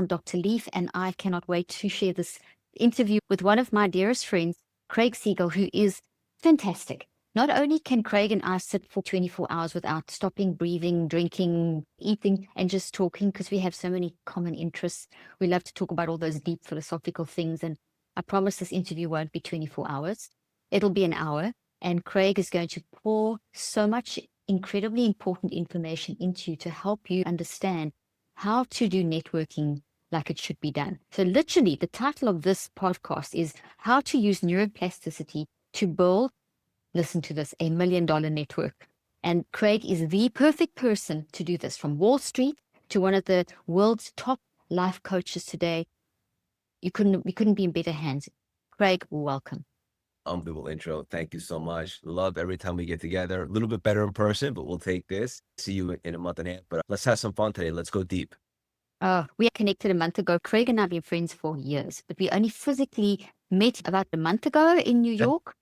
I'm Dr. Leaf, and I cannot wait to share this interview with one of my dearest friends, Craig Siegel, who is fantastic. Not only can Craig and I sit for 24 hours without stopping, breathing, drinking, eating, and just talking, because we have so many common interests. We love to talk about all those deep philosophical things. And I promise this interview won't be 24 hours. It'll be an hour. And Craig is going to pour so much incredibly important information into you to help you understand how to do networking like it should be done. So literally, the title of this podcast is How to Use Neuroplasticity to Build, listen to this, $1 million network. And Craig is the perfect person to do this, from Wall Street to one of the world's top life coaches today. We couldn't be in better hands. Craig, welcome. Unbelievable intro. Thank you so much. Love every time we get together. A little bit better in person, but we'll take this. See you in a month and a half. But let's have some fun today. Let's go deep. We are connected a month ago. Craig and I have been friends for years, but we only physically met about a month ago in New York.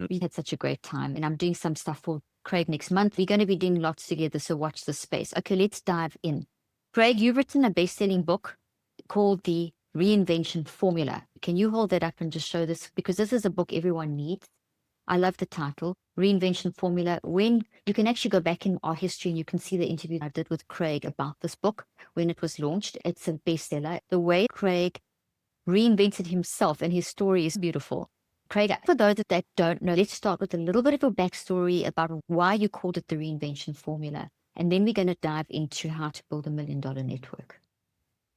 We had such a great time, and I'm doing some stuff for Craig next month. We're going to be doing lots together, so watch this space. Okay, let's dive in. Craig, you've written a best-selling book called The Reinvention Formula. Can you hold that up and just show this? Because this is a book everyone needs. I love the title, Reinvention Formula. When you can actually go back in our history and you can see the interview I did with Craig about this book when it was launched. It's a bestseller. The way Craig reinvented himself and his story is beautiful. Craig, for those that don't know, let's start with a little bit of a backstory about why you called it the Reinvention Formula. And then we're going to dive into how to build $1 million network.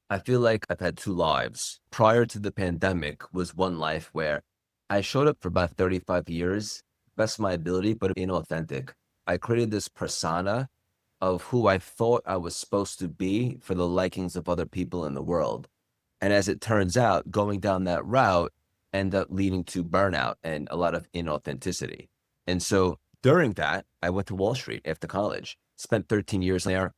I feel like I've had two lives. Prior to the pandemic was one life where I showed up for about 35 years, best of my ability, but inauthentic. I created this persona of who I thought I was supposed to be for the likings of other people in the world. And as it turns out, going down that route ended up leading to burnout and a lot of inauthenticity. And so during that, I went to Wall Street after college, spent 13 years there.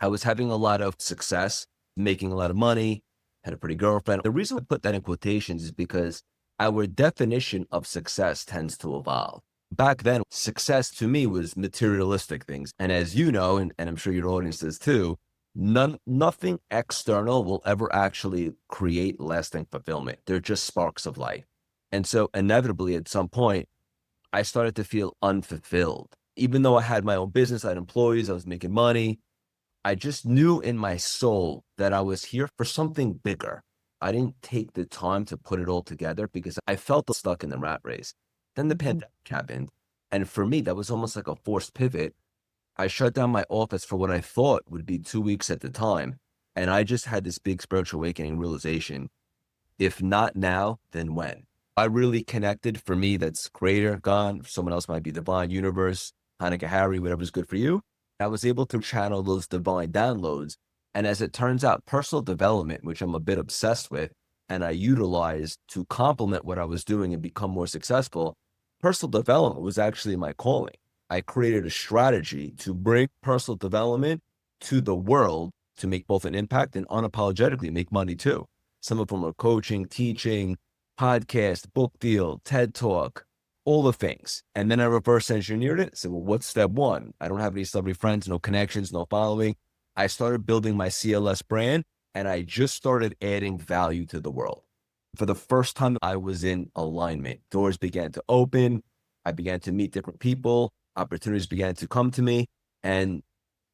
I was having a lot of success, making a lot of money, had a pretty girlfriend. The reason I put that in quotations is because our definition of success tends to evolve. Back then, success to me was materialistic things. And as you know, and I'm sure your audience does too, nothing external will ever actually create lasting fulfillment. They're just sparks of light. And so inevitably at some point, I started to feel unfulfilled. Even though I had my own business, I had employees, I was making money, I just knew in my soul that I was here for something bigger. I didn't take the time to put it all together because I felt stuck in the rat race. Then the pandemic happened. And for me, that was almost like a forced pivot. I shut down my office for what I thought would be 2 weeks at the time. And I just had this big spiritual awakening realization. If not now, then when? I really connected. For me, that's greater, God. For someone else might be divine, universe, Hanukkah, Harry, whatever's good for you. I was able to channel those divine downloads. And as it turns out, personal development, which I'm a bit obsessed with, and I utilized to complement what I was doing and become more successful, personal development was actually my calling. I created a strategy to bring personal development to the world to make both an impact and unapologetically make money too. Some of them are coaching, teaching, podcast, book deal, TED Talk, all the things. And then I reverse engineered it. So, well, what's step one? I don't have any celebrity friends, no connections, no following. I started building my CLS brand and I just started adding value to the world. For the first time, I was in alignment. Doors began to open. I began to meet different people. Opportunities began to come to me and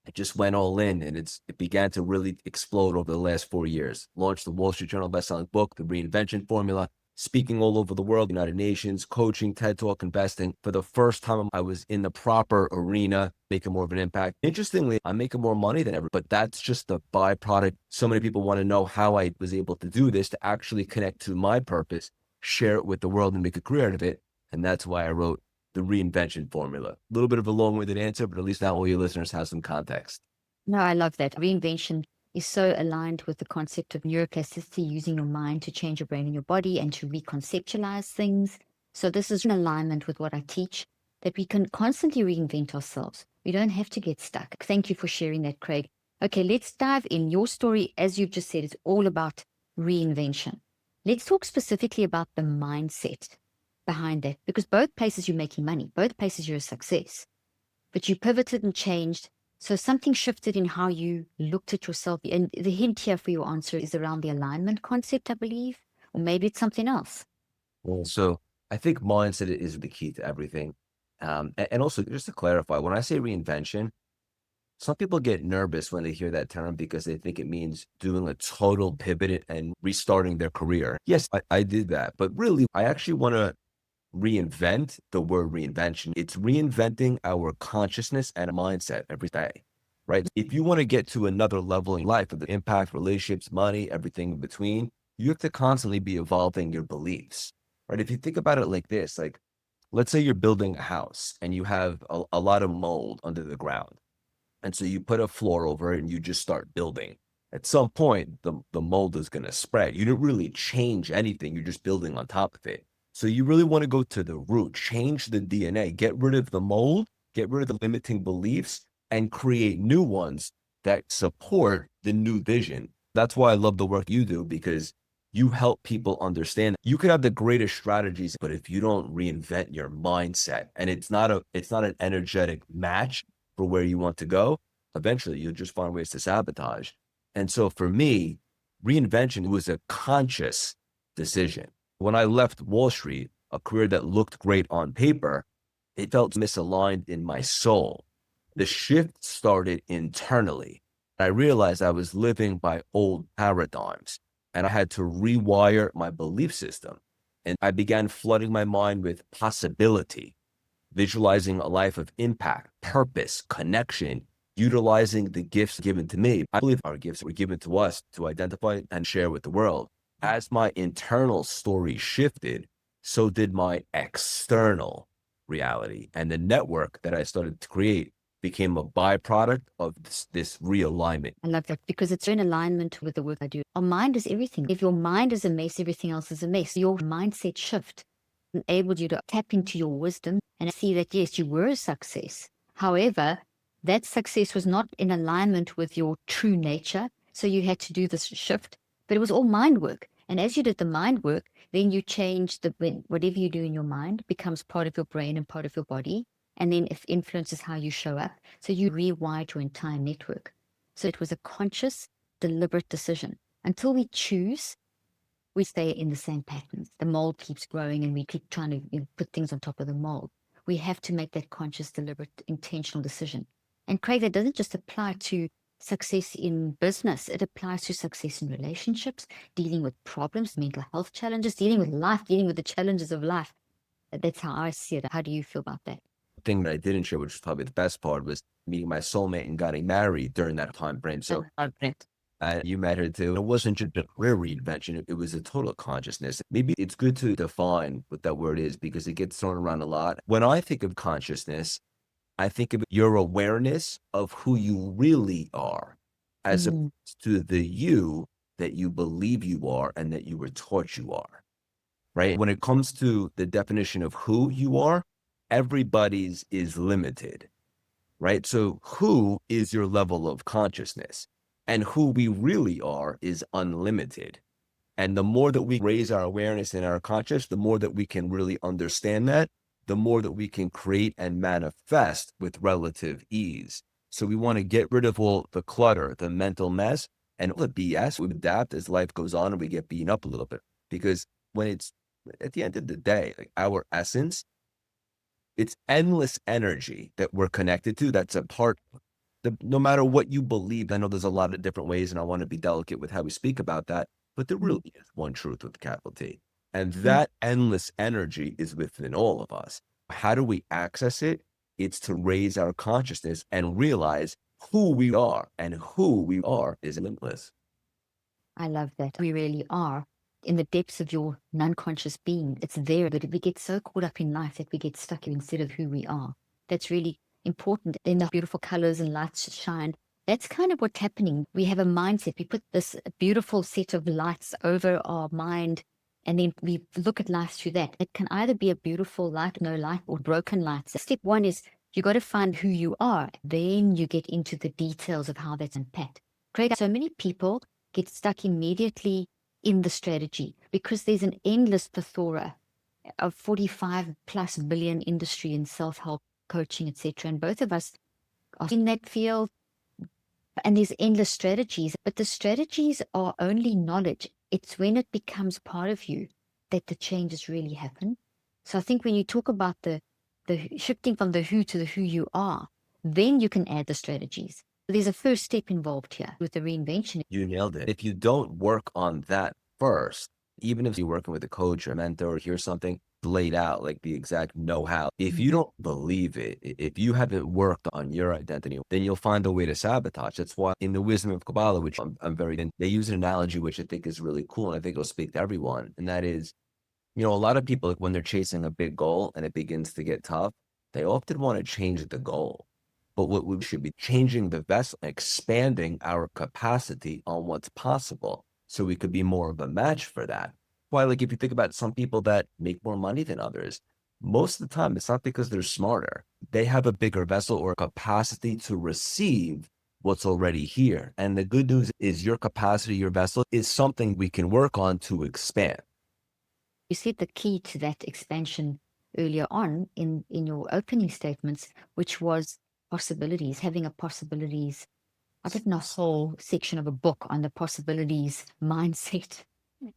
I just went all in and it began to really explode over the last 4 years. Launched the Wall Street Journal bestselling book, The Reinvention Formula, speaking all over the world, United Nations, coaching, TED Talk, investing. For the first time, I was in the proper arena, making more of an impact. Interestingly, I'm making more money than ever, but that's just the byproduct. So many people want to know how I was able to do this, to actually connect to my purpose, share it with the world and make a career out of it. And that's why I wrote The Reinvention Formula. A little bit of a long-winded answer, but at least now all your listeners have some context. No, I love that. Reinvention is so aligned with the concept of neuroplasticity, using your mind to change your brain and your body and to reconceptualize things. So this is in alignment with what I teach, that we can constantly reinvent ourselves. We don't have to get stuck. Thank you for sharing that, Craig. Okay, let's dive in. Your story, as you've just said, is all about reinvention. Let's talk specifically about the mindset behind that, because both places you're making money, both places you're a success, but you pivoted and changed So something shifted in how you looked at yourself. And the hint here for your answer is around the alignment concept, I believe, or maybe it's something else. So I think mindset is the key to everything. And also, just to clarify, when I say reinvention, some people get nervous when they hear that term because they think it means doing a total pivot and restarting their career. Yes, I did that. But really, I actually want to reinvent the word reinvention. It's reinventing our consciousness and mindset every day, right? If you want to get to another level in life of the impact, relationships, money, everything in between, you have to constantly be evolving your beliefs, right? If you think about it like this, like let's say you're building a house and you have a lot of mold under the ground. And so you put a floor over it and you just start building. At some point, the mold is going to spread. You didn't really change anything. You're just building on top of it. So you really want to go to the root, change the DNA, get rid of the mold, get rid of the limiting beliefs, and create new ones that support the new vision. That's why I love the work you do, because you help people understand you could have the greatest strategies, but if you don't reinvent your mindset, and it's not an energetic match for where you want to go, eventually you'll just find ways to sabotage. And so for me, reinvention was a conscious decision. When I left Wall Street, a career that looked great on paper, it felt misaligned in my soul. The shift started internally. I realized I was living by old paradigms and I had to rewire my belief system. And I began flooding my mind with possibility, visualizing a life of impact, purpose, connection, utilizing the gifts given to me. I believe our gifts were given to us to identify and share with the world. As my internal story shifted, so did my external reality. And the network that I started to create became a byproduct of this realignment. I love that because it's in alignment with the work I do. Our mind is everything. If your mind is a mess, everything else is a mess. Your mindset shift enabled you to tap into your wisdom and see that, yes, you were a success. However, that success was not in alignment with your true nature. So you had to do this shift, but it was all mind work. And as you did the mind work, then you change whatever you do in your mind becomes part of your brain and part of your body. And then it influences how you show up. So you rewired your entire network. So it was a conscious, deliberate decision. Until we choose, we stay in the same patterns. The mold keeps growing and we keep trying to put things on top of the mold. We have to make that conscious, deliberate, intentional decision. And Craig, that doesn't just apply to success in business. It applies to success in relationships, dealing with problems, mental health challenges, dealing with life, dealing with the challenges of life. That's how I see it. How do you feel about that? Thing that I didn't share, which was probably the best part, was meeting my soulmate and getting married during that time frame. So you met her too. It wasn't just a career reinvention. It was a total consciousness. Maybe it's good to define what that word is because it gets thrown around a lot. When I think of consciousness, I think of your awareness of who you really are as opposed to the you that you believe you are and that you were taught you are, right? When it comes to the definition of who you are, everybody's is limited, right? So who is your level of consciousness? And who we really are is unlimited. And the more that we raise our awareness and our conscious, the more that we can really understand that, the more that we can create and manifest with relative ease. So we want to get rid of all the clutter, the mental mess, and all the BS. We adapt as life goes on and we get beaten up a little bit. Because when it's at the end of the day, like our essence, it's endless energy that we're connected to. That's a part, no matter what you believe. I know there's a lot of different ways, and I want to be delicate with how we speak about that, but there really is one truth with capital T. And that endless energy is within all of us. How do we access it? It's to raise our consciousness and realize who we are, and who we are is limitless. I love that. We really are in the depths of your non-conscious being. It's there, but we get so caught up in life that we get stuck instead of who we are. That's really important. Then the beautiful colors and lights shine. That's kind of what's happening. We have a mindset. We put this beautiful set of lights over our mind, and then we look at life through that. It can either be a beautiful light, no light, or broken lights. So step one is you got to find who you are. Then you get into the details of how that's unpacked. Craig, so many people get stuck immediately in the strategy because there's an endless plethora of 45 plus billion industry in self-help coaching, etc. And both of us are in that field. And there's endless strategies, but the strategies are only knowledge. It's when it becomes part of you that the changes really happen. So I think when you talk about the shifting from the who to the who you are, then you can add the strategies. There's a first step involved here with the reinvention. You nailed it. If you don't work on that first, even if you're working with a coach or a mentor or hear something laid out, like the exact know-how, if you don't believe it, if you haven't worked on your identity, then you'll find a way to sabotage. That's why in the wisdom of Kabbalah, which I'm very in, they use an analogy which I think is really cool, and I think it'll speak to everyone. And that is, a lot of people, when they're chasing a big goal and it begins to get tough, they often want to change the goal. But what we should be changing the vessel, expanding our capacity on what's possible so we could be more of a match for that. Why, like if you think about some people that make more money than others, most of the time it's not because they're smarter. They have a bigger vessel or capacity to receive what's already here. And the good news is your capacity, your vessel is something we can work on to expand. You said the key to that expansion earlier on in your opening statements, which was possibilities, having a possibilities. I've written a whole section of a book on the possibilities mindset.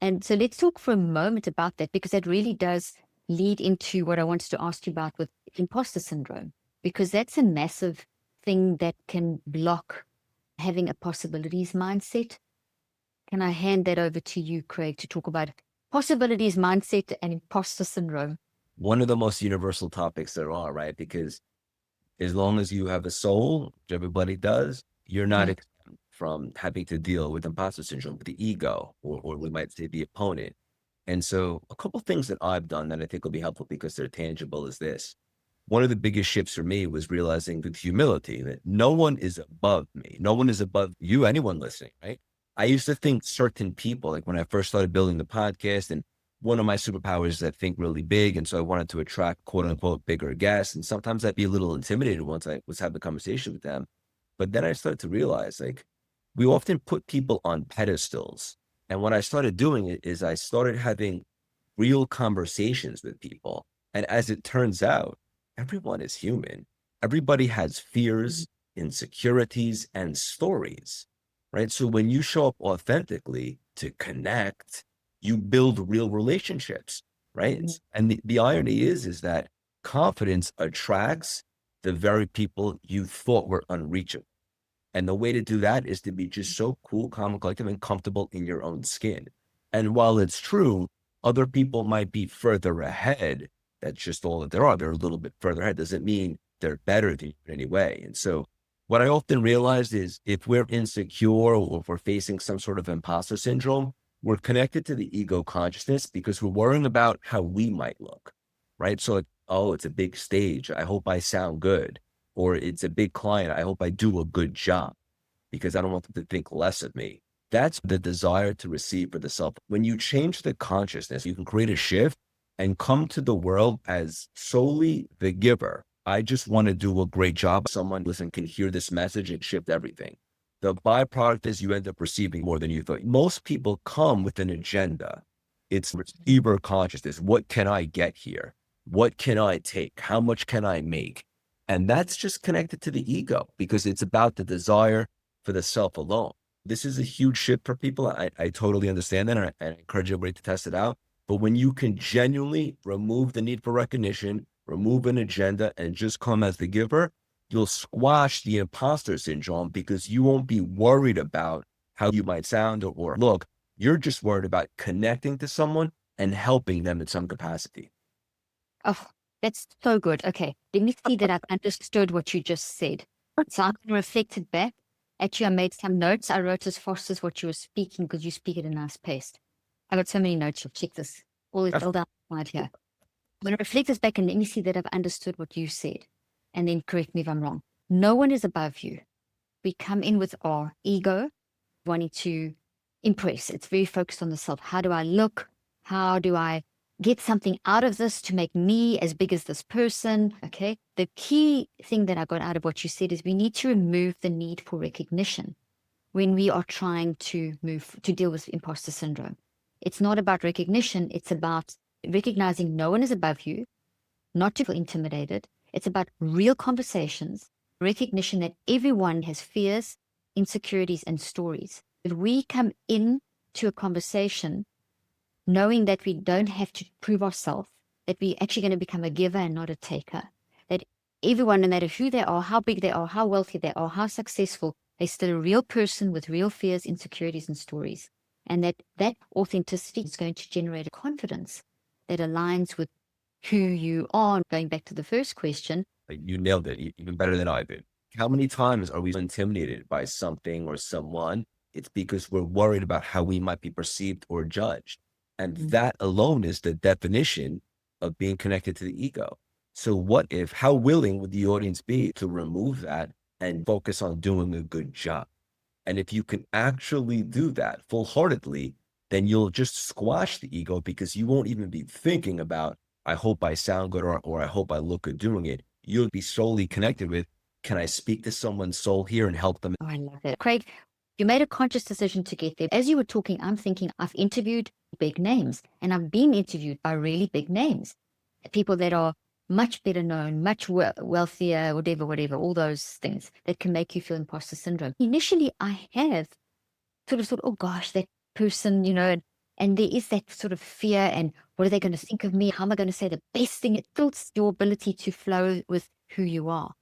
And so let's talk for a moment about that, because that really does lead into what I wanted to ask you about with imposter syndrome, because that's a massive thing that can block having a possibilities mindset. Can I hand that over to you, Craig, to talk about possibilities mindset and imposter syndrome? One of the most universal topics there are, right? Because as long as you have a soul, which everybody does, you're not exempt from having to deal with imposter syndrome, with the ego, or we might say the opponent. And so a couple of things that I've done that I think will be helpful because they're tangible is this. One of the biggest shifts for me was realizing with humility that no one is above me. No one is above you, anyone listening, right? I used to think certain people, like when I first started building the podcast, and one of my superpowers is I think really big. And so I wanted to attract quote unquote bigger guests. And sometimes I'd be a little intimidated once I was having a conversation with them. But then I started to realize like we often put people on pedestals. And what I started doing is I started having real conversations with people. And as it turns out, everyone is human. Everybody has fears, insecurities, and stories, right? So when you show up authentically to connect, you build real relationships, right? And the irony is that confidence attracts the very people you thought were unreachable. And the way to do that is to be just so cool, calm, and collective and comfortable in your own skin. And while it's true, other people might be further ahead. That's just all that there are. They're a little bit further ahead. Doesn't mean they're better than you in any way. And so what I often realized is if we're insecure or if we're facing some sort of imposter syndrome, we're connected to the ego consciousness because we're worrying about how we might look, right? So, like, oh, it's a big stage. I hope I sound good. Or it's a big client. I hope I do a good job because I don't want them to think less of me. That's the desire to receive for the self. When you change the consciousness, you can create a shift and come to the world as solely the giver. I just want to do a great job. Someone listen can hear this message and shift everything. The byproduct is you end up receiving more than you thought. Most people come with an agenda. It's receiver consciousness. What can I get here? What can I take? How much can I make? And that's just connected to the ego because it's about the desire for the self alone. This is a huge shift for people. I totally understand that. And I encourage everybody to test it out. But when you can genuinely remove the need for recognition, remove an agenda, and just come as the giver, you'll squash the imposter syndrome because you won't be worried about how you might sound or look. You're just worried about connecting to someone and helping them in some capacity. Oh, that's so good. Okay, let me see that I've understood what you just said. So I can reflect it back. Actually, I made some notes. I wrote as fast as what you were speaking because you speak at a nice pace. I got so many notes. You'll check this. All is all down right here. I'm going to reflect this back and let me see that I've understood what you said. And then correct me if I'm wrong. No one is above you. We come in with our ego, wanting to impress. It's very focused on the self. How do I look? How do I get something out of this to make me as big as this person? Okay. The key thing that I got out of what you said is we need to remove the need for recognition when we are trying to deal with imposter syndrome. It's not about recognition. It's about recognizing no one is above you, not to feel intimidated. It's about real conversations recognition that everyone has fears, insecurities, and stories. If we come in to a conversation knowing that we don't have to prove ourselves, that we're actually going to become a giver and not a taker, that everyone, no matter who they are, how big they are, how wealthy they are, how successful, they're still a real person with real fears, insecurities, and stories. And that authenticity is going to generate a confidence that aligns with who you are. Going back to the first question. You nailed it, even better than I did. How many times are we intimidated by something or someone? It's because we're worried about how we might be perceived or judged. And that alone is the definition of being connected to the ego. So how willing would the audience be to remove that and focus on doing a good job? And if you can actually do that full-heartedly, then you'll just squash the ego because you won't even be thinking about, I hope I sound good or I hope I look good doing it. You'll be solely connected with, can I speak to someone's soul here and help them? Oh, I love that. Craig, you made a conscious decision to get there. As you were talking, I'm thinking I've interviewed big names and I've been interviewed by really big names, people that are much better known, much wealthier, whatever, all those things that can make you feel imposter syndrome. Initially, I have sort of thought, oh gosh, that person, and there is that sort of fear and what are they going to think of me? How am I going to say the best thing? It tilts your ability to flow with who you are.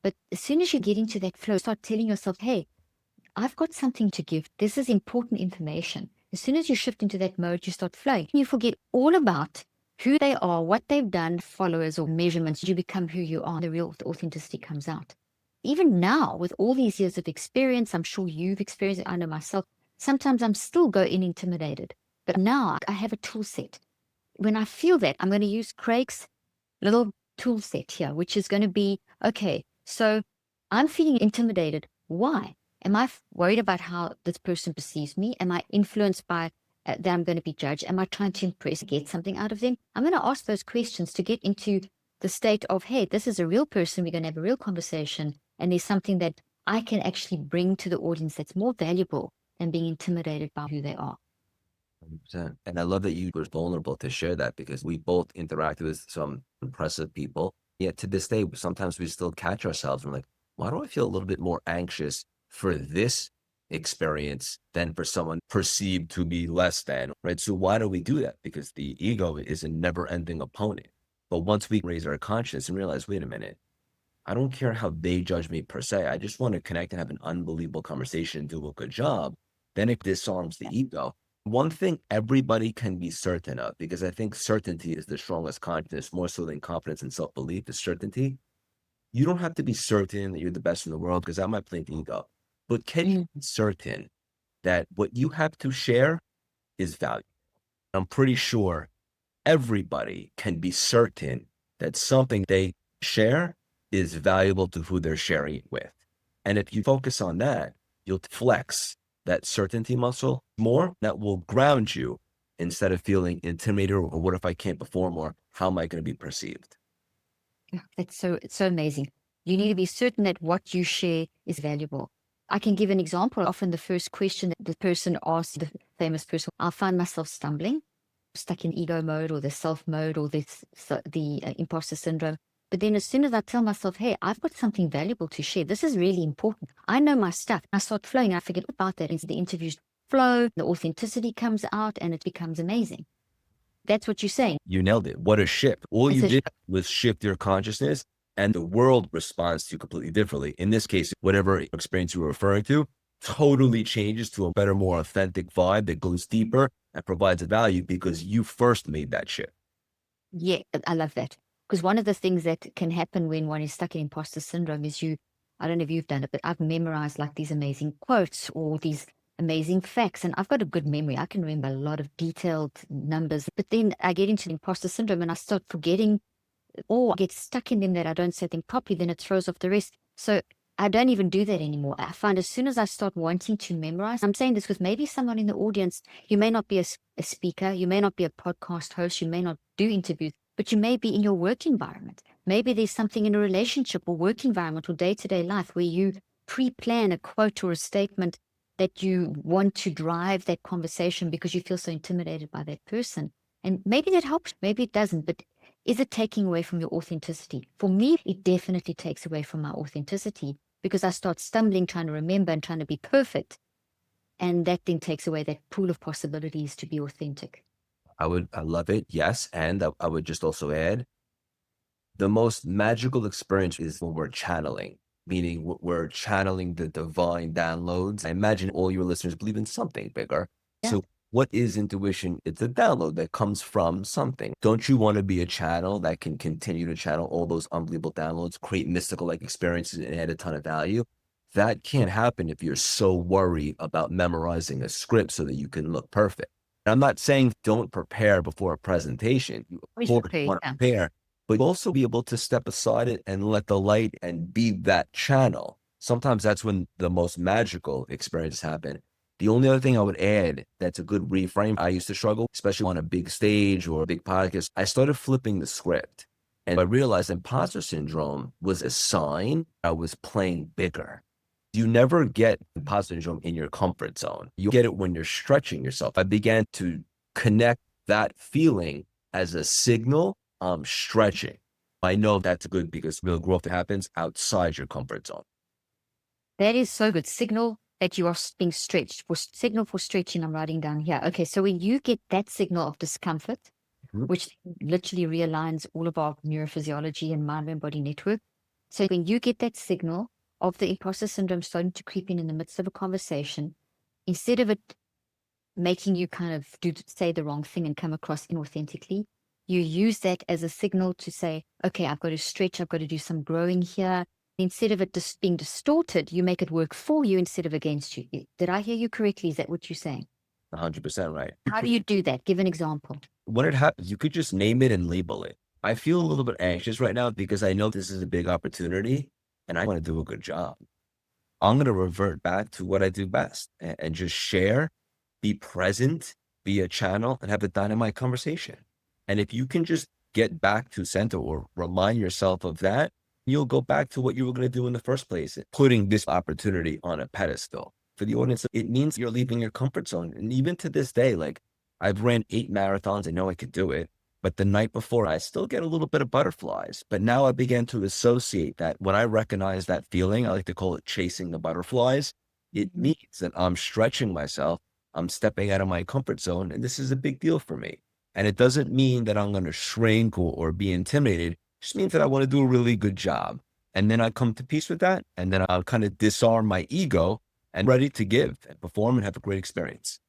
But as soon as you get into that flow, start telling yourself, hey, I've got something to give. This is important information. As soon as you shift into that mode, you start flowing. You forget all about who they are, what they've done, followers or measurements. You become who you are. The real authenticity comes out. Even now, with all these years of experience, I'm sure you've experienced it, I know myself, sometimes I'm still intimidated. But now I have a tool set. When I feel that, I'm going to use Craig's little tool set here, which is going to be, okay, so I'm feeling intimidated. Why? Am I worried about how this person perceives me? Am I influenced by that I'm going to be judged? Am I trying to impress, get something out of them? I'm going to ask those questions to get into the state of, hey, this is a real person. We're going to have a real conversation. And there's something that I can actually bring to the audience that's more valuable than being intimidated by who they are. 100%. And I love that you were vulnerable to share that because we both interacted with some impressive people. Yet to this day, sometimes we still catch ourselves and we're like, why do I feel a little bit more anxious for this experience than for someone perceived to be less than, right? So why do we do that? Because the ego is a never-ending opponent. But once we raise our consciousness and realize, wait a minute, I don't care how they judge me per se. I just want to connect and have an unbelievable conversation and do a good job. Then it disarms the ego. One thing everybody can be certain of, because I think certainty is the strongest consciousness, more so than confidence and self-belief, is certainty. You don't have to be certain that you're the best in the world because that might play the ego. But can you be certain that what you have to share is valuable? I'm pretty sure everybody can be certain that something they share is valuable to who they're sharing it with. And if you focus on that, you'll flex that certainty muscle more. That will ground you instead of feeling intimidated or what if I can't perform or how am I going to be perceived? It's so amazing. You need to be certain that what you share is valuable. I can give an example. Often the first question that the person asks, the famous person, I'll find myself stumbling, stuck in ego mode or the self mode or the imposter syndrome. But then as soon as I tell myself, hey, I've got something valuable to share, this is really important. I know my stuff. I start flowing. I forget about that. The interviews flow, the authenticity comes out and it becomes amazing. That's what you're saying. You nailed it. What a shift. All It's you a did was shift your consciousness and the world responds to you completely differently. In this case, whatever experience you were referring to totally changes to a better, more authentic vibe that goes deeper and provides a value because you first made that shift. Yeah, I love that. Because one of the things that can happen when one is stuck in imposter syndrome is I don't know if you've done it, but I've memorized like these amazing quotes or these amazing facts. And I've got a good memory. I can remember a lot of detailed numbers. But then I get into imposter syndrome and I start forgetting or I get stuck in them that I don't say them properly, then it throws off the rest. So I don't even do that anymore. I find as soon as I start wanting to memorize, I'm saying this with maybe someone in the audience, you may not be a speaker, you may not be a podcast host, you may not do interviews, but you may be in your work environment. Maybe there's something in a relationship or work environment or day-to-day life where you pre-plan a quote or a statement that you want to drive that conversation because you feel so intimidated by that person. And maybe that helps, maybe it doesn't, but Is it taking away from your authenticity? For me, it definitely takes away from my authenticity because I start stumbling, trying to remember and trying to be perfect. And that then takes away that pool of possibilities to be authentic. I love it. Yes. And I would just also add, the most magical experience is when we're channeling, meaning we're channeling the divine downloads. I imagine all your listeners believe in something bigger. Yeah. So what is intuition? It's a download that comes from something. Don't you want to be a channel that can continue to channel all those unbelievable downloads, create mystical like experiences and add a ton of value? That can't happen if you're so worried about memorizing a script so that you can look perfect. And I'm not saying don't prepare before a presentation. You Always of course prepare, want to yeah. prepare, but also be able to step aside it and let the light and be that channel. Sometimes that's when the most magical experiences happen. The only other thing I would add that's a good reframe, I used to struggle, especially on a big stage or a big podcast. I started flipping the script and I realized imposter syndrome was a sign I was playing bigger. You never get imposter syndrome in your comfort zone. You get it when you're stretching yourself. I began to connect that feeling as a signal I'm stretching. I know that's good because real growth happens outside your comfort zone. That is so good. Signal that you are being stretched. Signal for stretching, I'm writing down here. Okay, so when you get that signal of discomfort, Mhm. which literally realigns all of our neurophysiology and mind and body network. So when you get that signal of the imposter syndrome starting to creep in the midst of a conversation, instead of it making you kind of say the wrong thing and come across inauthentically, you use that as a signal to say, okay, I've got to stretch, I've got to do some growing here. Instead of it just being distorted, you make it work for you instead of against you. Did I hear you correctly? Is that what you're saying? 100% right. How do you do that? Give an example. When it happens, you could just name it and label it. I feel a little bit anxious right now because I know this is a big opportunity and I want to do a good job. I'm going to revert back to what I do best and just share, be present, be a channel, and have a dynamite conversation. And if you can just get back to center or remind yourself of that, you'll go back to what you were going to do in the first place, putting this opportunity on a pedestal. For the audience, it means you're leaving your comfort zone. And even to this day, like I've ran 8 marathons. I know I could do it. But the night before, I still get a little bit of butterflies. But now I began to associate that when I recognize that feeling, I like to call it chasing the butterflies. It means that I'm stretching myself. I'm stepping out of my comfort zone. And this is a big deal for me. And it doesn't mean that I'm going to shrink or be intimidated. It just means that I want to do a really good job. And then I come to peace with that. And then I'll kind of disarm my ego and ready to give and perform and have a great experience.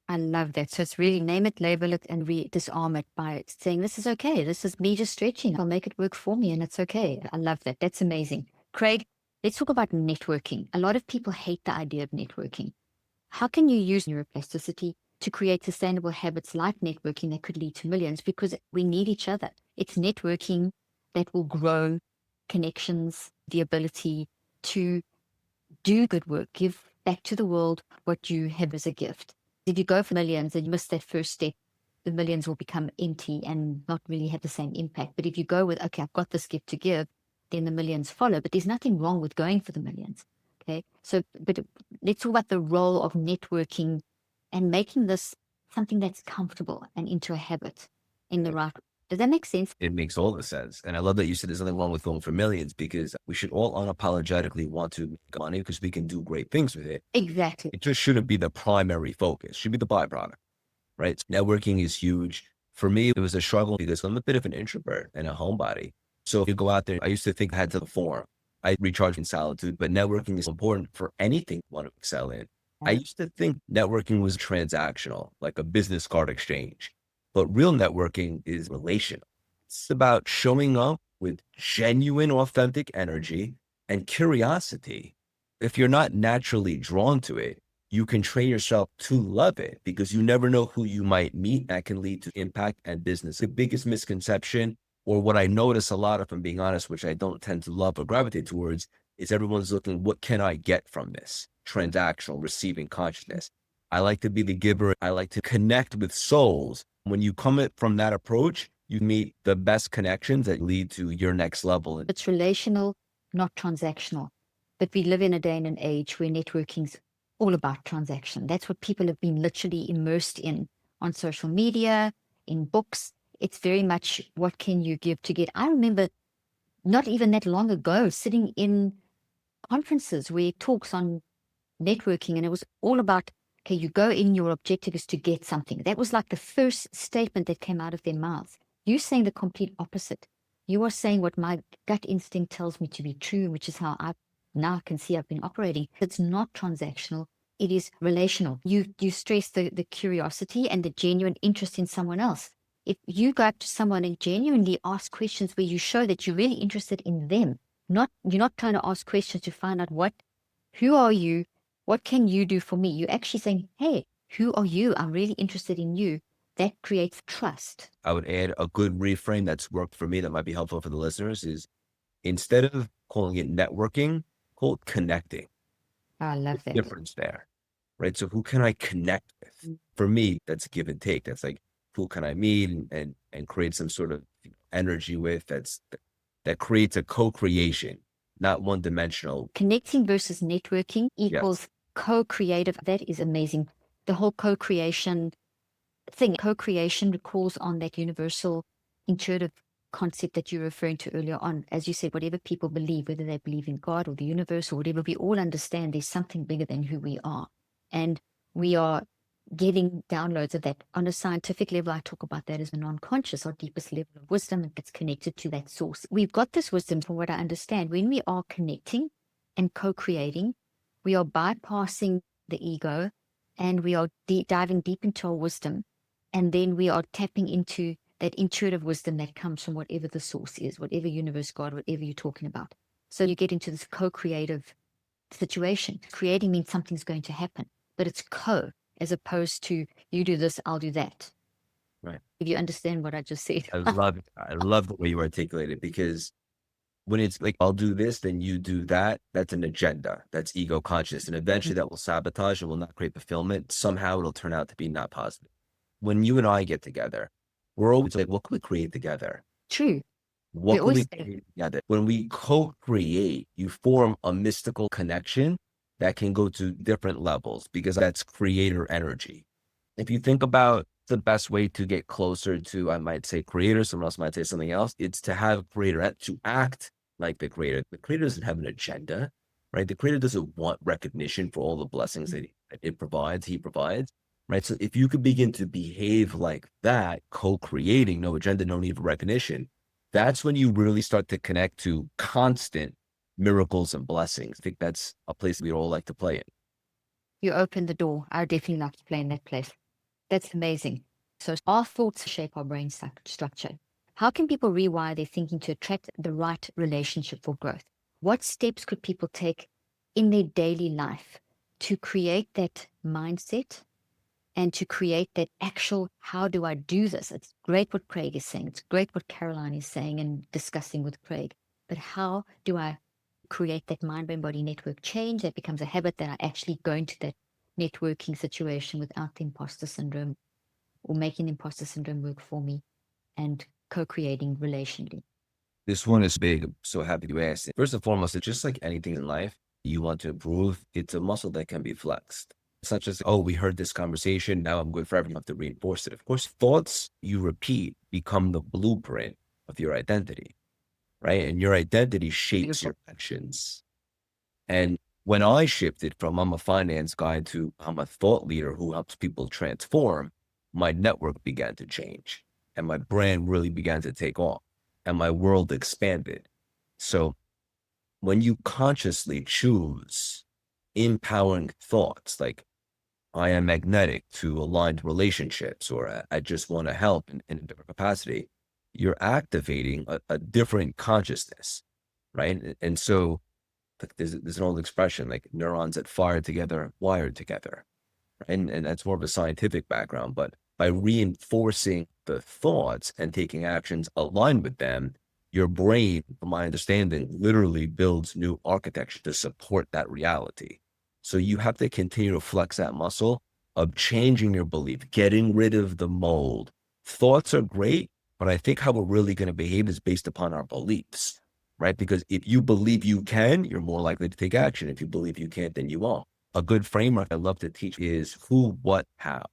I love that. So it's really name it, label it, and disarm it by saying, this is okay. This is me just stretching. I'll make it work for me and it's okay. I love that. That's amazing. Craig, let's talk about networking. A lot of people hate the idea of networking. How can you use neuroplasticity to create sustainable habits like networking that could lead to millions? Because we need each other. It's networking that will grow connections, the ability to do good work, give back to the world what you have as a gift. If you go for millions and you miss that first step, the millions will become empty and not really have the same impact. But if you go with, okay, I've got this gift to give, then the millions follow. But there's nothing wrong with going for the millions. Okay. So, but let's talk about the role of networking and making this something that's comfortable and into a habit in the right. Does that make sense? It makes all the sense. And I love that you said there's nothing wrong with going for millions because we should all unapologetically want to make money because we can do great things with it. Exactly. It just shouldn't be the primary focus. It should be the byproduct, right? Networking is huge. For me, it was a struggle because I'm a bit of an introvert and a homebody. So if you go out there, I used to think I had to perform. I recharge in solitude, but networking is important for anything you want to excel in. I used to think networking was transactional, like a business card exchange. But real networking is relational. It's about showing up with genuine, authentic energy and curiosity. If you're not naturally drawn to it, you can train yourself to love it because you never know who you might meet that can lead to impact and business. The biggest misconception, or what I notice a lot of, if I'm being honest, which I don't tend to love or gravitate towards, is everyone's looking, what can I get from this? Transactional, receiving consciousness. I like to be the giver. I like to connect with souls. When you come from that approach, you meet the best connections that lead to your next level. It's relational, not transactional. But we live in a day and an age where networking's all about transaction. That's what people have been literally immersed in on social media, in books, It's very much what can you give to get. I remember not even that long ago sitting in conferences where talks on networking, and it was all about, okay, you go in, your objective is to get something. That was like the first statement that came out of their mouths. You're saying the complete opposite. You are saying what my gut instinct tells me to be true, which is how I now can see I've been operating. It's not transactional. It is relational. You stress the curiosity and the genuine interest in someone else. If you go up to someone and genuinely ask questions where you show that you're really interested in them, you're not trying to ask questions to find out who are you? What can you do for me? You're actually saying, hey, who are you? I'm really interested in you. That creates trust. I would add a good reframe that's worked for me that might be helpful for the listeners is, instead of calling it networking, call it connecting. I love that. Difference there, right? So who can I connect with? For me, that's give and take. That's like, who can I meet and create some sort of energy with that creates a co-creation, not one-dimensional. Connecting versus networking equals co-creative. That is amazing. The whole co-creation thing. Co-creation recalls on that universal intuitive concept that you're referring to earlier on. As you said, whatever people believe, whether they believe in God or the universe or whatever, we all understand there's something bigger than who we are. And we are getting downloads of that. On a scientific level, I talk about that as the non-conscious, our deepest level of wisdom that's connected to that source. We've got this wisdom, from what I understand. When we are connecting and co-creating, we are bypassing the ego and we are diving deep into our wisdom. And then we are tapping into that intuitive wisdom that comes from whatever the source is, whatever universe, God, whatever you're talking about. So you get into this co-creative situation. Creating means something's going to happen, but it's co, as opposed to you do this, I'll do that. Right. If you understand what I just said. I love it. I love the way you articulate it, because when it's like, I'll do this, then you do that, that's an agenda. That's ego conscious. And eventually that will sabotage and will not create fulfillment. Somehow it'll turn out to be not positive. When you and I get together, we're always like, what can we create together? True. What can we always create together? When we co-create, you form a mystical connection that can go to different levels, because that's creator energy. If you think about the best way to get closer to, I might say creator, someone else might say something else, it's to have creator, to act like the creator. The creator doesn't have an agenda, right? The creator doesn't want recognition for all the blessings that he provides, right? So if you could begin to behave like that, co-creating, no agenda, no need for recognition, that's when you really start to connect to constant miracles and blessings. I think that's a place we all like to play in. You open the door. I definitely like to play in that place. That's amazing. So our thoughts shape our brain structure. How can people rewire their thinking to attract the right relationship for growth? What steps could people take in their daily life to create that mindset and to create that actual, how do I do this? It's great what Craig is saying. It's great what Caroline is saying and discussing with Craig. But how do I create that mind, brain, body network change that becomes a habit, that I actually go into that networking situation without the imposter syndrome, or making the imposter syndrome work for me, and co-creating relationally? This one is big. I'm so happy you asked it. First and foremost, it's just like anything in life you want to improve. It's a muscle that can be flexed. It's not just, oh, we heard this conversation, now I'm good forever. You have to reinforce it. Of course, thoughts you repeat become the blueprint of your identity, right? And your identity shapes your actions. And when I shifted from I'm a finance guy to I'm a thought leader who helps people transform, my network began to change and my brand really began to take off and my world expanded. So when you consciously choose empowering thoughts, like I am magnetic to aligned relationships, or I just want to help in a different capacity, you're activating a different consciousness, right? And so like there's an old expression, like neurons that fire together, wired together. And that's more of a scientific background, but by reinforcing the thoughts and taking actions aligned with them, your brain, from my understanding, literally builds new architecture to support that reality. So you have to continue to flex that muscle of changing your belief, getting rid of the mold. Thoughts are great, but I think how we're really going to behave is based upon our beliefs, right? Because if you believe you can, you're more likely to take action. If you believe you can't, then you won't. A good framework I love to teach is who, what, how.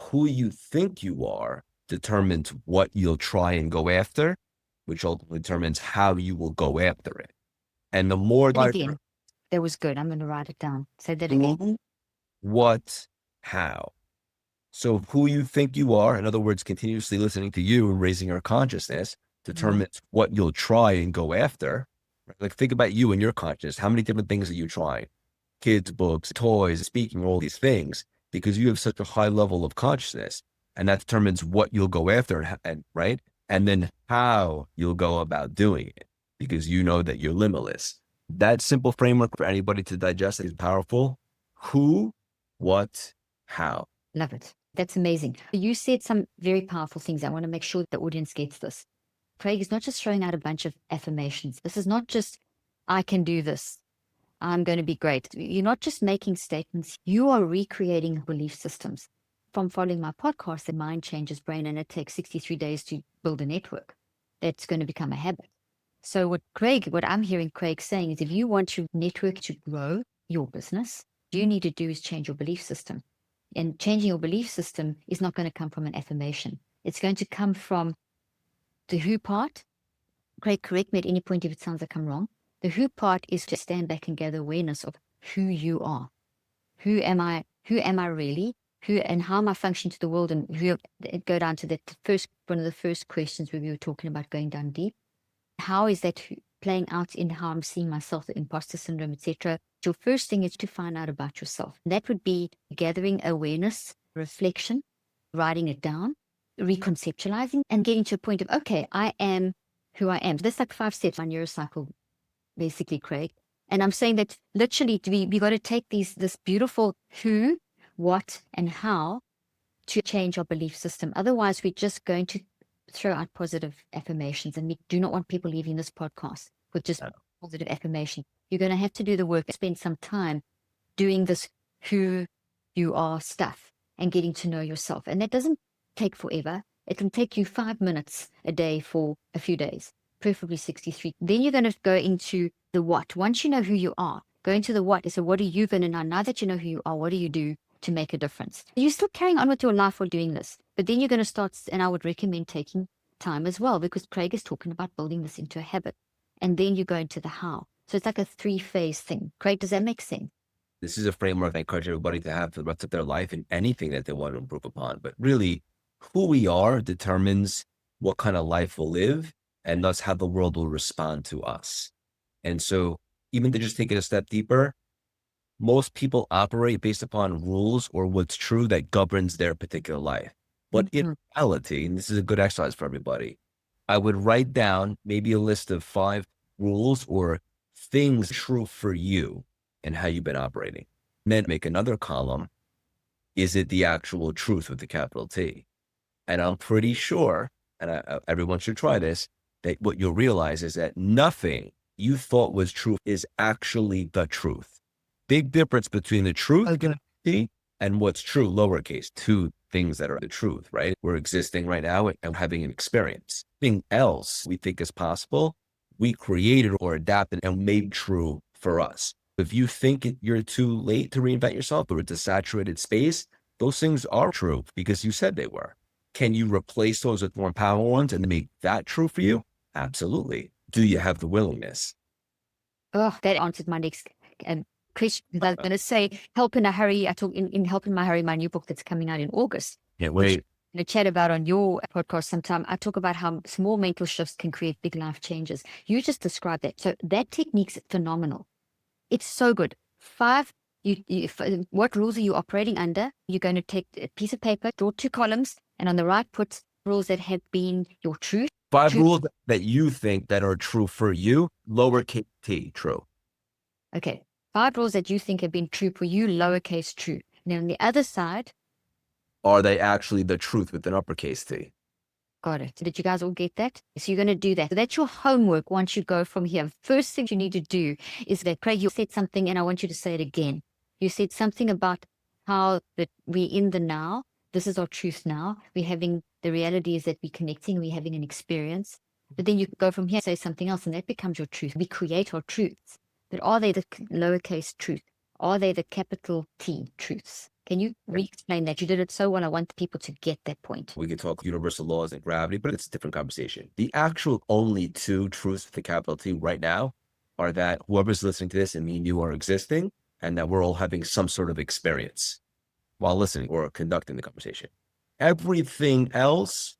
Who you think you are determines what you'll try and go after, which ultimately determines how you will go after it. And the more Again, that was good. I'm going to write it down. Say that again. What, how. So who you think you are, in other words, continuously listening to you and raising your consciousness determines what you'll try and go after. Like think about you and your consciousness. How many different things are you trying? Kids, books, toys, speaking, all these things, because you have such a high level of consciousness, and that determines what you'll go after, and right? And then how you'll go about doing it, because you know that you're limitless. That simple framework for anybody to digest is powerful. Who, what, how. Love it. That's amazing. You said some very powerful things. I want to make sure the audience gets this. Craig is not just throwing out a bunch of affirmations. This is not just, I can do this. I'm going to be great. You're not just making statements. You are recreating belief systems. From following my podcast, the mind changes brain, and it takes 63 days to build a network. That's going to become a habit. So what I'm hearing Craig saying is if you want your network to grow your business, you need to do is change your belief system. And changing your belief system is not going to come from an affirmation. It's going to come from the who part. Craig, correct me at any point if it sounds like I'm wrong. The who part is to stand back and gather awareness of who you are. Who am I? Who am I really? Who and how am I functioning to the world? And go down to one of the first questions where we were talking about going down deep. How is that playing out in how I'm seeing myself, the imposter syndrome, etc.? Your first thing is to find out about yourself. That would be gathering awareness, reflection, writing it down, reconceptualizing, and getting to a point of, okay, I am who I am. There's like 5 steps on neurocycle, basically, Craig. And I'm saying that literally we got to take this beautiful who, what, and how to change our belief system. Otherwise, we're just going to throw out positive affirmations, and we do not want people leaving this podcast with just positive affirmation. You're going to have to do the work, spend some time doing this who you are stuff and getting to know yourself. And that doesn't take forever. It can take you 5 minutes a day for a few days, preferably 63. Then you're going to go into the what. Once you know who you are, go into the what. So what are you going to know? Now that you know who you are, what do you do to make a difference? You're still carrying on with your life while doing this, but then you're going to start, and I would recommend taking time as well, because Craig is talking about building this into a habit. And then you go into the how. So it's like a 3-phase thing. Craig, does that make sense? This is a framework I encourage everybody to have for the rest of their life in anything that they want to improve upon. But really, who we are determines what kind of life we'll live, and thus how the world will respond to us. And so even to just take it a step deeper, most people operate based upon rules or what's true that governs their particular life. But in reality, and this is a good exercise for everybody, I would write down maybe a list of 5 rules or things true for you and how you've been operating. And then make another column. Is it the actual truth with the capital T? And I'm pretty sure, and everyone should try this, that what you'll realize is that nothing you thought was true is actually the truth. Big difference between the truth and what's true, lowercase, 2 things that are the truth, right? We're existing right now and having an experience. Anything else we think is possible, we created or adapted and made true for us. If you think you're too late to reinvent yourself or it's a saturated space, those things are true because you said they were. Can you replace those with more powerful ones and make that true for you? Absolutely. Do you have the willingness? Oh, that answered my next question. I was going to say, Help in a Hurry. I talk in Help in My Hurry, my new book that's coming out in August. Can't wait. In a chat about on your podcast sometime, I talk about how small mental shifts can create big life changes. You just described that. So that technique's phenomenal. It's so good. 5, what rules are you operating under? You're going to take a piece of paper, draw 2 columns, and on the right put rules that have been your truth. 5 rules that you think that are true for you, lowercase t, true. Okay. 5 rules that you think have been true for you, lowercase true. Now on the other side, are they actually the truth with an uppercase T? Got it. Did you guys all get that? So you're going to do that. So that's your homework once you go from here. First thing you need to do is that, Craig, you said something and I want you to say it again. You said something about how that we're in the now. This is our truth now. The reality is that we're connecting, we're having an experience. But then you go from here, say something else, and that becomes your truth. We create our truths. But are they the lowercase truth? Are they the capital T truths? Can you re-explain that? You did it so well. I want people to get that point. We could talk universal laws and gravity, but it's a different conversation. The actual only two truths with the capital T right now are that whoever's listening to this and me and you are existing, and that we're all having some sort of experience while listening or conducting the conversation. Everything else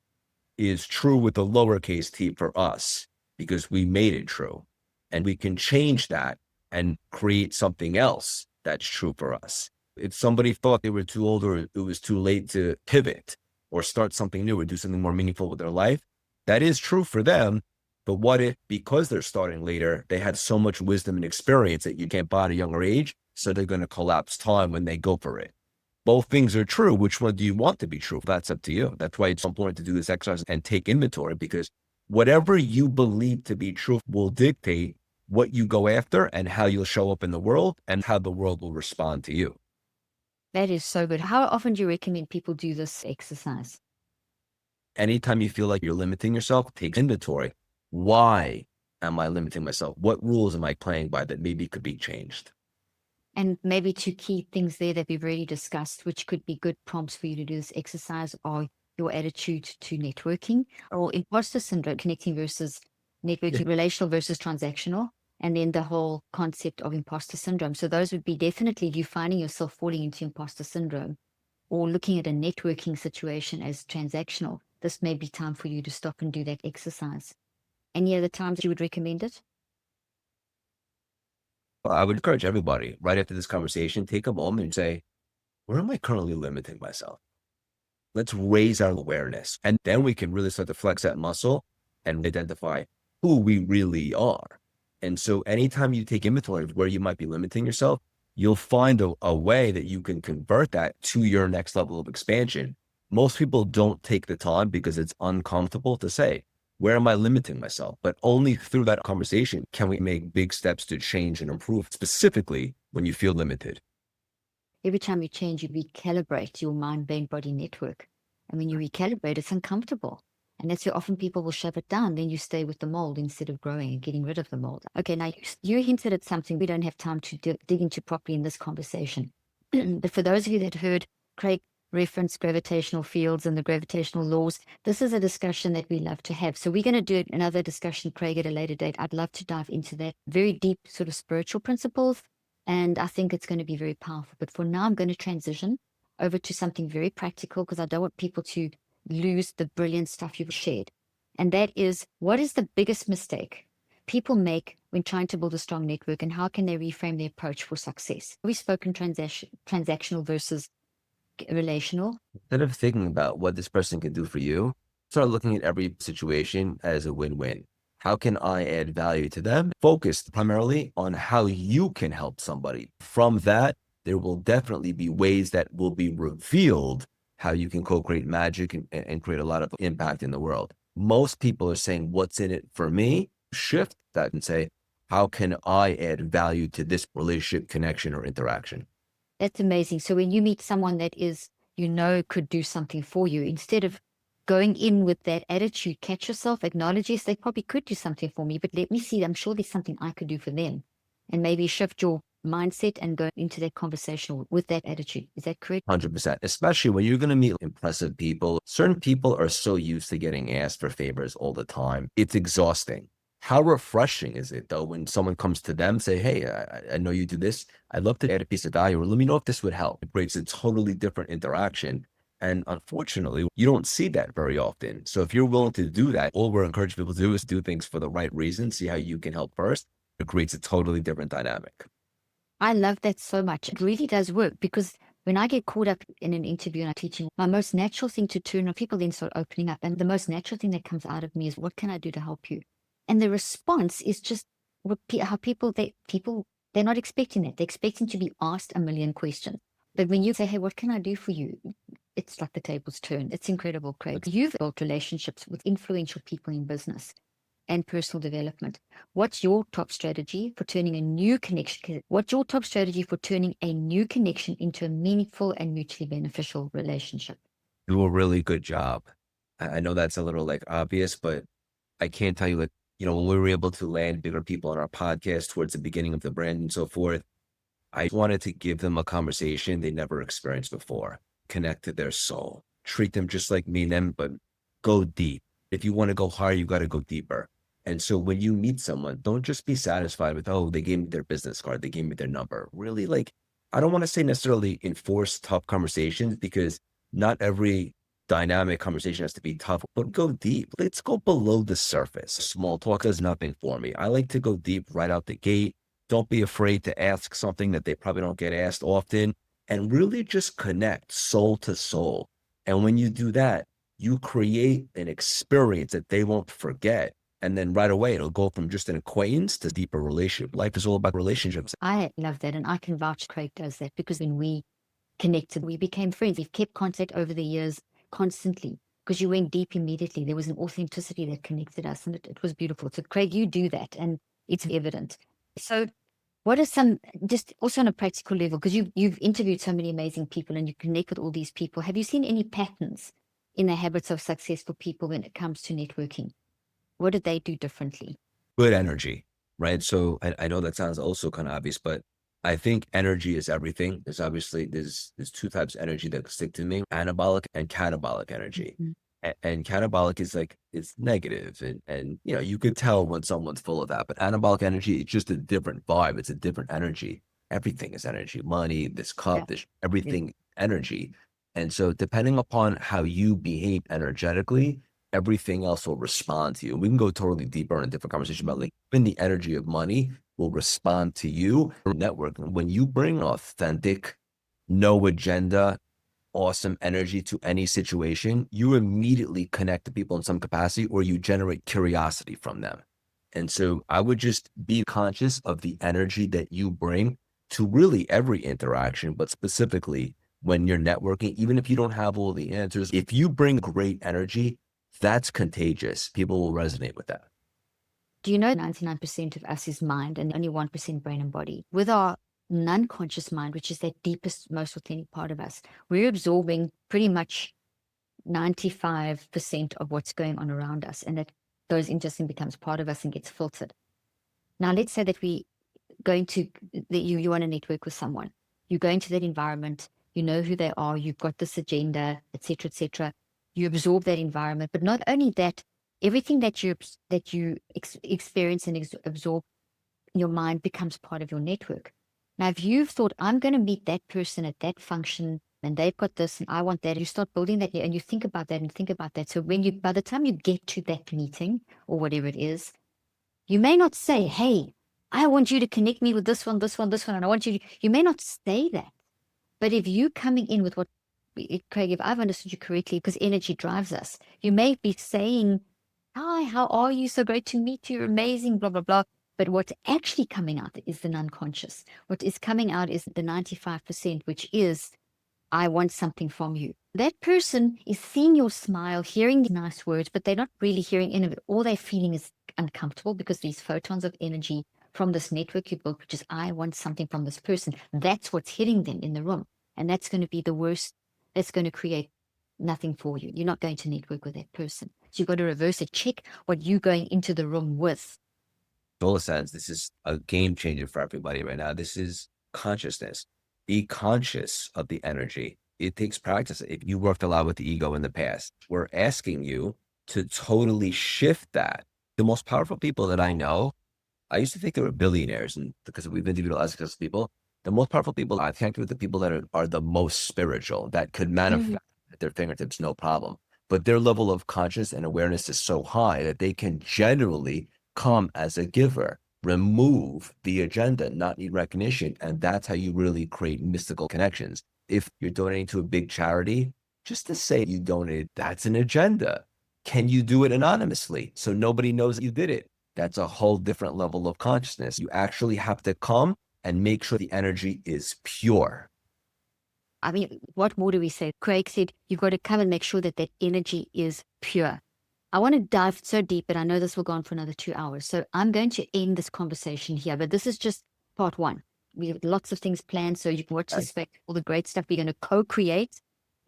is true with the lowercase t for us because we made it true. And we can change that and create something else that's true for us. If somebody thought they were too old or it was too late to pivot or start something new or do something more meaningful with their life, that is true for them. But what if, because they're starting later, they had so much wisdom and experience that you can't buy at a younger age, so they're going to collapse time when they go for it? Both things are true. Which one do you want to be true? That's up to you. That's why it's important to do this exercise and take inventory, because whatever you believe to be true will dictate what you go after and how you'll show up in the world and how the world will respond to you. That is so good. How often do you recommend people do this exercise? Anytime you feel like you're limiting yourself, take inventory. Why am I limiting myself? What rules am I playing by that maybe could be changed? And maybe two key things there that we've already discussed, which could be good prompts for you to do this exercise, are your attitude to networking, or imposter syndrome, connecting versus networking, relational versus transactional, and then the whole concept of imposter syndrome. So those would be definitely, if you're finding yourself falling into imposter syndrome or looking at a networking situation as transactional, this may be time for you to stop and do that exercise. Any other times you would recommend it? Well, I would encourage everybody right after this conversation, take a moment and say, where am I currently limiting myself? Let's raise our awareness. And then we can really start to flex that muscle and identify who we really are. And so anytime you take inventory of where you might be limiting yourself, you'll find a way that you can convert that to your next level of expansion. Most people don't take the time because it's uncomfortable to say, where am I limiting myself? But only through that conversation can we make big steps to change and improve, specifically when you feel limited. Every time you change, you recalibrate your mind, brain, body network. And when you recalibrate, it's uncomfortable. And that's where often people will shove it down. Then you stay with the mold instead of growing and getting rid of the mold. Okay, now you hinted at something we don't have time to dig into properly in this conversation. But for those of you that heard Craig reference gravitational fields and the gravitational laws, this is a discussion that we love to have. So we're going to do another discussion, Craig, at a later date. I'd love to dive into that very deep sort of spiritual principles. And I think it's going to be very powerful. But for now, I'm going to transition over to something very practical because I don't want people to lose the brilliant stuff you've shared. And that is, what is the biggest mistake people make when trying to build a strong network, and how can they reframe their approach for success? We've spoken transactional versus relational. Instead of thinking about what this person can do for you, start looking at every situation as a win-win. How can I add value to them? Focused primarily on how you can help somebody. From that, there will definitely be ways that will be revealed how you can co-create magic and create a lot of impact in the world. Most people are saying, what's in it for me? Shift that and say, how can I add value to this relationship, connection, or interaction? That's amazing. So when you meet someone that is, could do something for you, instead of going in with that attitude, catch yourself, acknowledge, yes, they probably could do something for me, but let me see, I'm sure there's something I could do for them. And maybe shift your mindset and go into that conversation with that attitude. Is that correct? 100%, especially when you're going to meet impressive people. Certain people are so used to getting asked for favors all the time. It's exhausting. How refreshing is it, though, when someone comes to them, say, hey, I know you do this. I'd love to add a piece of value, or let me know if this would help. It creates a totally different interaction. And unfortunately, you don't see that very often. So if you're willing to do that, all we're encouraging people to do is do things for the right reason, see how you can help first. It creates a totally different dynamic. I love that so much. It really does work, because when I get caught up in an interview and I'm teaching, my most natural thing to turn on, people then start opening up. And the most natural thing that comes out of me is, what can I do to help you? And the response is just how they're not expecting that. They're expecting to be asked a million questions. But when you say, hey, what can I do for you? It's like the tables turn. It's incredible, Craig. You've built relationships with influential people in business and personal development. What's your top strategy for turning a new connection? What's your top strategy for turning a new connection into a meaningful and mutually beneficial relationship? Do a really good job. I know that's a little obvious, but I can't tell you, when we were able to land bigger people on our podcast towards the beginning of the brand and so forth, I wanted to give them a conversation they never experienced before, connect to their soul, treat them just like me and them, but go deep. If you want to go higher, you got to go deeper. And so when you meet someone, don't just be satisfied with, oh, they gave me their business card, they gave me their number. Really, like, I don't want to say necessarily enforce tough conversations, because not every dynamic conversation has to be tough, but go deep. Let's go below the surface. Small talk does nothing for me. I like to go deep right out the gate. Don't be afraid to ask something that they probably don't get asked often, and really just connect soul to soul. And when you do that, you create an experience that they won't forget. And then right away, it'll go from just an acquaintance to deeper relationship. Life is all about relationships. I love that. And I can vouch Craig does that, because when we connected, we became friends. We've kept contact over the years constantly, because you went deep immediately. There was an authenticity that connected us, and it was beautiful. So Craig, you do that, and it's evident. So what are some, just also on a practical level, because you've interviewed so many amazing people and you connect with all these people, have you seen any patterns in the habits of successful people when it comes to networking? What did they do differently? Good energy, right? So I know that sounds also kind of obvious, but I think energy is everything. There's two types of energy that stick to me: anabolic and catabolic energy. Mhm. And catabolic is like, it's negative, and you know, you could tell when someone's full of that. But anabolic energy, it's just a different vibe. It's a different energy. Everything is energy. Money, this Yeah. cup, this everything energy. And so depending upon how you behave energetically, everything else will respond to you. We can go totally deeper in a different conversation about, like, even the energy of money will respond to you. Networking, when you bring authentic, no agenda, awesome energy to any situation, you immediately connect to people in some capacity, or you generate curiosity from them. And so I would just be conscious of the energy that you bring to really every interaction, but specifically when you're networking, even if you don't have all the answers, if you bring great energy, that's contagious. People will resonate with that. Do you know 99% of us is mind and only 1% brain and body? With our non-conscious mind, which is that deepest, most authentic part of us, we're absorbing pretty much 95% of what's going on around us. And that goes in just and becomes part of us and gets filtered. Now, let's say that we going to, that you want to network with someone. You go into that environment, you know who they are, you've got this agenda, etc., etc. You absorb that environment, but not only that, everything that you experience and absorb in your mind becomes part of your network. Now, if you've thought, I'm going to meet that person at that function, and they've got this, and I want that, you start building that, and you think about that and think about that. So when you, by the time you get to that meeting or whatever it is, you may not say, hey, I want you to connect me with this one, this one, this one, and I want you to, you may not say that. But if you coming in with what, Craig, if I've understood you correctly, because energy drives us, you may be saying, hi, how are you? So great to meet you. Amazing, blah, blah, blah. But what's actually coming out is the unconscious. What is coming out is the 95%, which is, I want something from you. That person is seeing your smile, hearing the nice words, but they're not really hearing any of it. All they're feeling is uncomfortable, because these photons of energy from this network you built, which is, I want something from this person, that's what's hitting them in the room. And that's going to be the worst. That's going to create nothing for you. You're not going to network with that person. So you've got to reverse it. Check what you're going into the room with. Solar sense, this is a game changer for everybody right now. This is consciousness. Be conscious of the energy. It takes practice. If you worked a lot with the ego in the past, we're asking you to totally shift that. The most powerful people that I know, I used to think they were billionaires, and because we've interviewed a lot of successful people, the most powerful people I've connected with, the people that are the most spiritual, that could manifest at their fingertips, no problem. But their level of conscious and awareness is so high that they can generally come as a giver, remove the agenda, not need recognition. And that's how you really create mystical connections. If you're donating to a big charity, just to say you donated, that's an agenda. Can you do it anonymously so nobody knows you did it? That's a whole different level of consciousness. You actually have to come and make sure the energy is pure. I mean, what more do we say? Craig said, you've got to come and make sure that that energy is pure. I want to dive so deep, but I know this will go on for another 2 hours. So I'm going to end this conversation here, but this is just part one. We have lots of things planned, so you can watch this back, all the great stuff we're going to co-create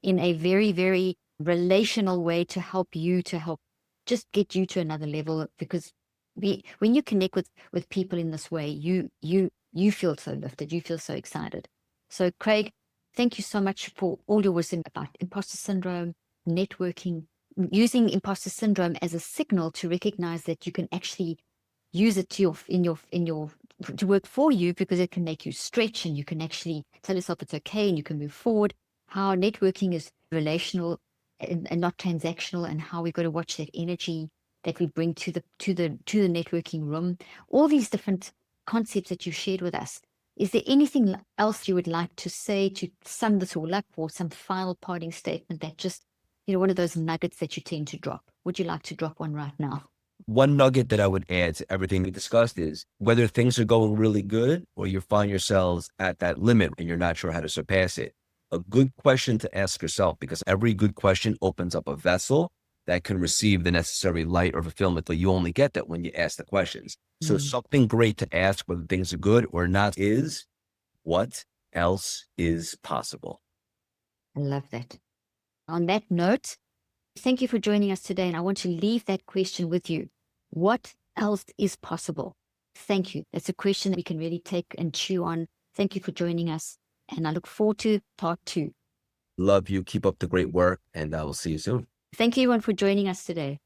in a very, very relational way to help you, to help just get you to another level. Because when you connect with people in this way, you you feel so lifted, you feel so excited. So Craig, thank you so much for all your wisdom about imposter syndrome, networking, using imposter syndrome as a signal to recognize that you can actually use it to to work for you, because it can make you stretch and you can actually tell yourself it's okay and you can move forward. How networking is relational and not transactional, and how we've got to watch that energy that we bring to the networking room. All these different concepts that you shared with us. Is there anything else you would like to say to sum this all up, or some final parting statement that just, one of those nuggets that you tend to drop? Would you like to drop one right now? One nugget that I would add to everything we discussed is whether things are going really good or you find yourselves at that limit and you're not sure how to surpass it. A good question to ask yourself, because every good question opens up a vessel that can receive the necessary light or fulfillment, but you only get that when you ask the questions. So something great to ask whether things are good or not is, what else is possible? I love that. On that note, thank you for joining us today. And I want to leave that question with you. What else is possible? Thank you. That's a question that we can really take and chew on. Thank you for joining us. And I look forward to part 2. Love you. Keep up the great work, and I will see you soon. Thank you, everyone, for joining us today.